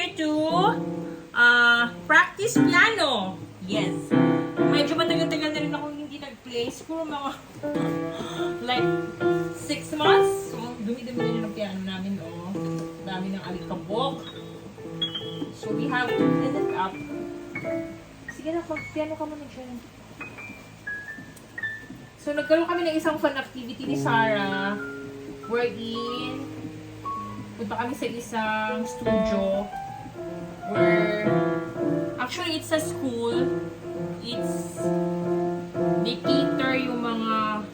here to practice piano. Yes. Medyo matagal-tagal na rin ako hindi nag-play. Siguro mga like 6 months. So, dumi-dumi na rin ang piano namin. Oh. Dami ng alikabok. So, we have to clean it up. Sige na, piano ka muna dyan. So, nagkaroon kami ng isang fun activity ni Sarah. Wherein, punta kami sa isang studio where, actually, it's a school. They cater yung mga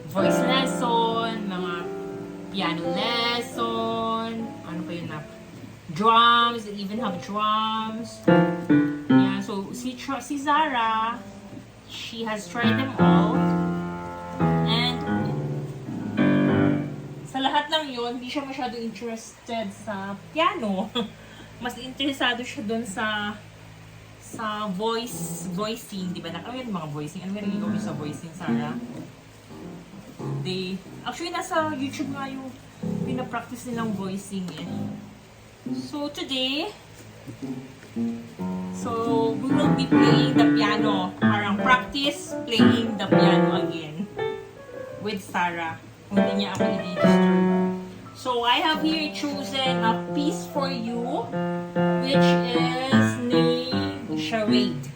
voice lesson, mga piano lesson, ano pa yun na, drums, they even have drums. Yeah, so, si Zara, she has tried them all. And, sa lahat ng yun, hindi siya masyado interested sa piano. Mas interesado siya dun sa voicing, di ba? Ano yung mga voicing? Ano yung gawin sa voicing, Sarah? Actually, nasa YouTube nga yung pinapractice nilang voicing eh. So, today, we will be playing the piano. Parang practice playing the piano again with Sarah. Kung hindi niya ako i-disturb. So, I have here chosen a piece for you, which is named Charade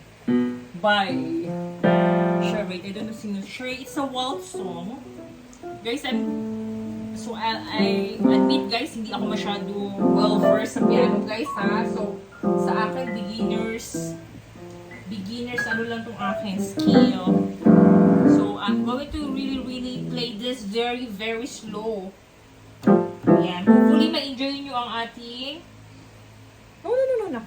by Charade. I don't know sino. Charade, it's a waltz song. Guys, I admit guys, hindi ako masyado well-versed sa piano guys ha. So, sa akin, beginners, ano lang tong akin, skill. So, I'm going to really play this very slow. Ayan. Hopefully, ma-enjoy nyo ang ating... No.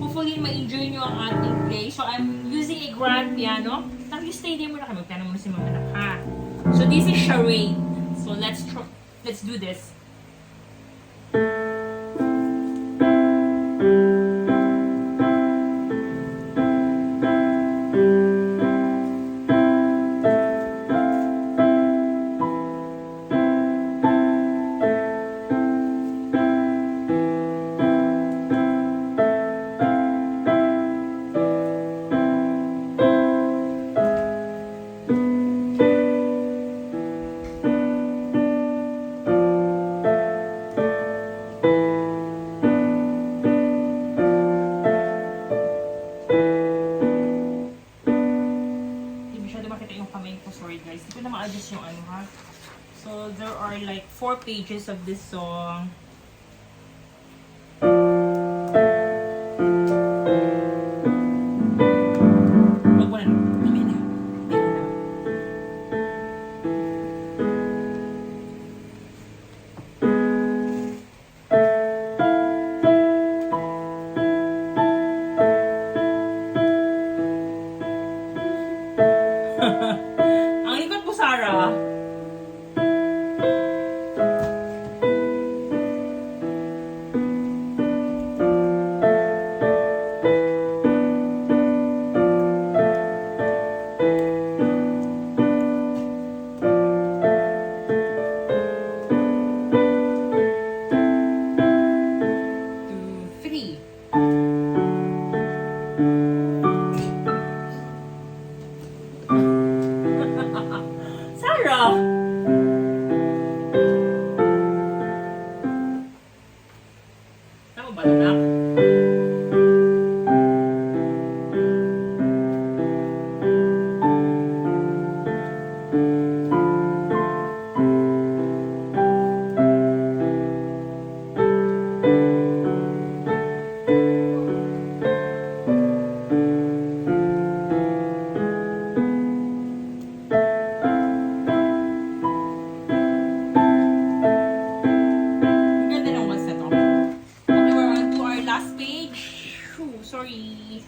Hopefully, ma-enjoy nyo ang ating play. So, I'm using a grand piano. Stay there muna kami. Piano muna si Mama Nak, ha? So, this is Charade. So, let's do this. Sorry guys, hindi ko na ma-adjust yung ano ha. So, there are like 4 pages of this song. Wag mo na. Dami na. Sarah. Tama ba na? Sorry.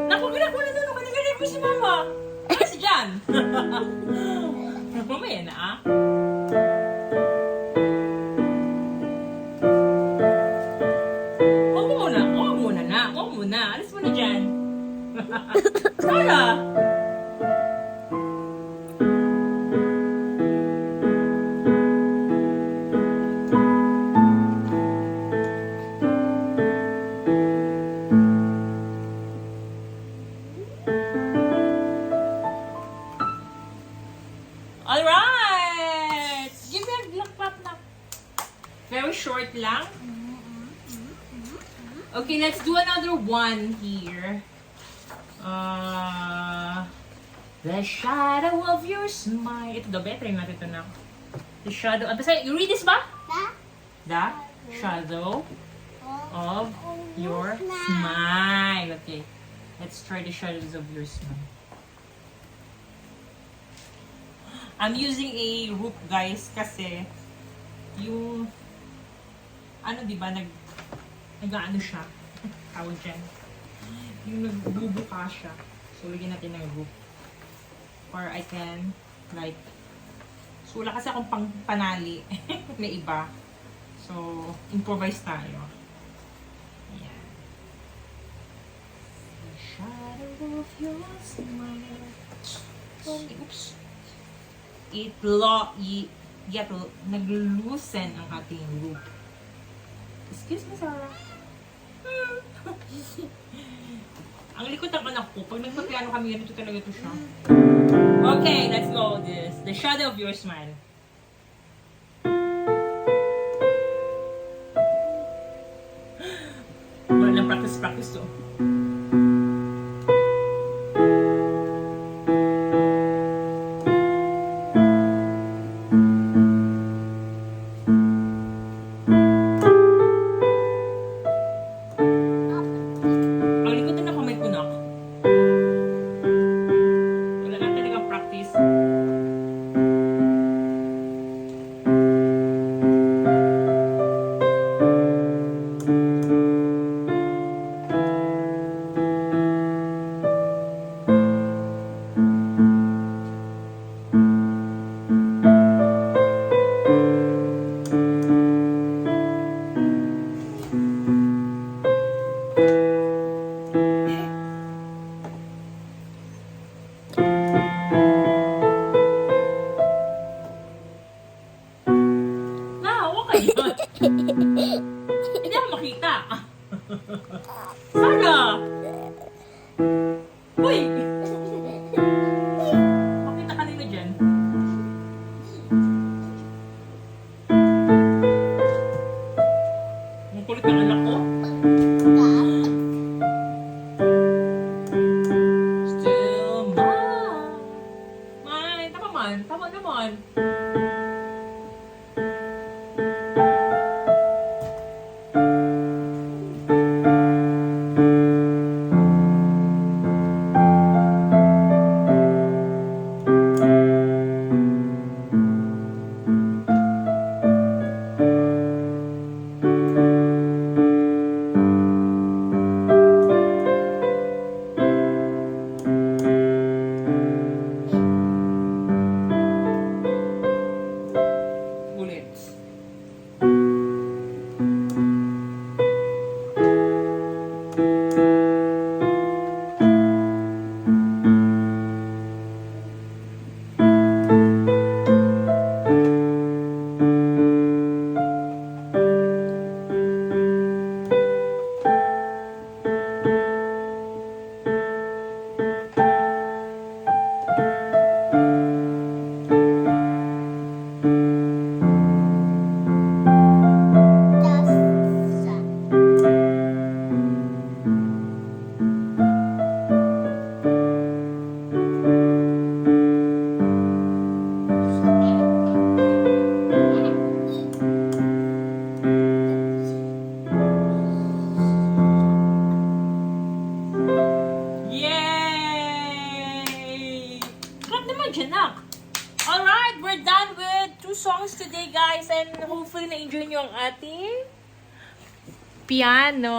Naku, ginagawa na doon. Kanagalit ko si Mama. Ano si Jan? Mamaya na ah. Huwag mo muna. Alis mo na dyan. Sarah! Alright! Give me a black clap na. Very short lang. Okay, let's do another one here. The shadow of your smile. Ito daw, better natin ito na. The shadow. Basta, you read this ba? The shadow of your smile. Okay. Let's try the shadows of your smile. I'm using a rope, guys, kasi yung ano, di ba, nag-ano siya, tawag dyan, yung nagbubuka siya. So, lagyan natin ng rope. Or I can, like, so wala kasi akong panali. May iba. So, improvise tayo. Ayan. The shadow of your smile. Oops. Nag-loosen ang ating rope. Excuse me, Sarah. Ang likod ng anak ko. Pag nagpapiano kami, ganito talaga ito siya. Okay, let's go with this. The shadow of your smile. Wala lang practice to. Hindi ako makita. Sarah! Uy! Makita ka nila dyan. Ang kulit ng anak ko. Still mine. Tama man. Tama naman. Alright, we're done with 2 songs today, guys. And hopefully na-enjoy nyo ang ating piano.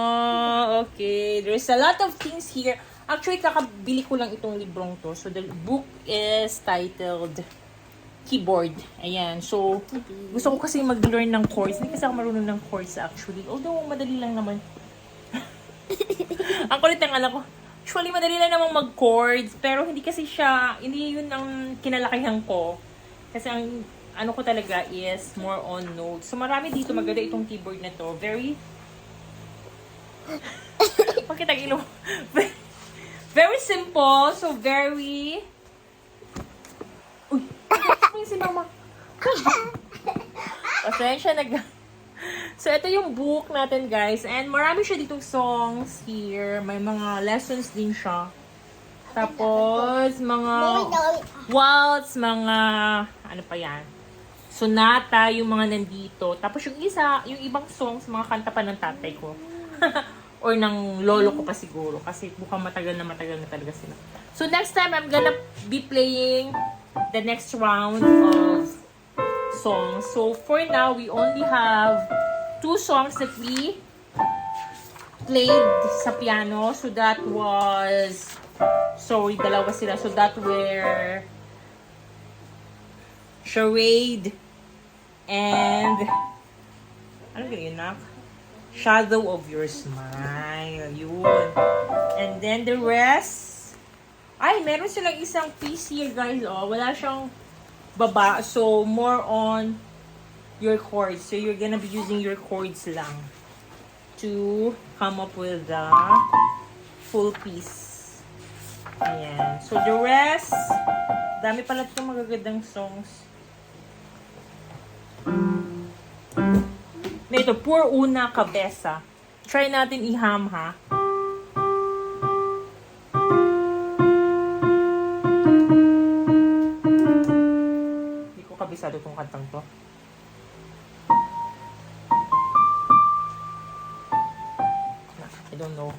Okay, there's a lot of things here. Actually, kakabili ko lang itong librong to. So, the book is titled Keyboard. Ayan. So, gusto ko kasi mag-learn ng chords. Hindi kasi ako marunong ng chords actually. Although, madali lang naman. Ang kulit ng anak ko. Actually, madali lang namang mag-chords, pero hindi kasi siya, hindi yun ang kinalakihan ko. Kasi ang ano ko talaga is more on notes. So marami dito, maganda itong keyboard na to. Very, pakita ang ilong. Very simple, so very, uy, si mama. Pasensya na So, ito yung book natin, guys. And marami siya ditong songs here. May mga lessons din siya. Tapos, mga waltz, mga, ano pa yan? Sonata, yung mga nandito. Tapos, yung isa, yung ibang songs, mga kanta pa ng tatay ko. Or ng lolo ko pa siguro. Kasi mukhang matagal na talaga sila. So, next time, I'm gonna be playing the next round of songs. So, for now, we only have 2 songs that we played sa piano. So, that was... Sorry, dalawa sila. So, that were... Charade and... Ano yun, nak? Shadow of Your Smile. Yun. And then, the rest... Ay, meron silang isang piece here, guys. Oh, wala siyang baba. So, more on your chords. So, you're gonna be using your chords lang to come up with the full piece. Ayan. So, the rest, dami pala itong magagandang songs. Na ito, Por Una Cabeza. Try natin i-hum, ha? Hindi ko kabisado itong kantang to. I don't know.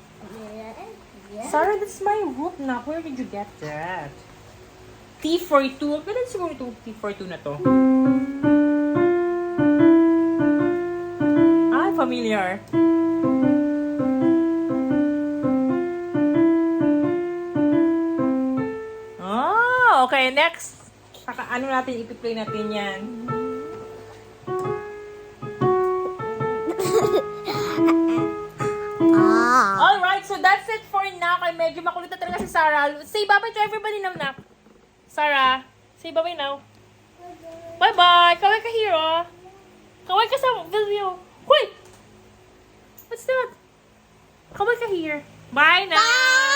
Sarah, that's my root na. Where did you get that? T42. Kailan siguro itong T42 na to? Ah, familiar. Ah, okay. Next. Saka, ano natin, ipi-play natin yan. Alright, so that's it for now. Kaya medyo makulit na talaga si Sarah. Say bye-bye to everybody now, nak. Sarah, say bye-bye now. Bye-bye. Kaway ka here, oh. Kaway ka sa video. Wait! What's that? Kaway ka here. Bye now. Bye!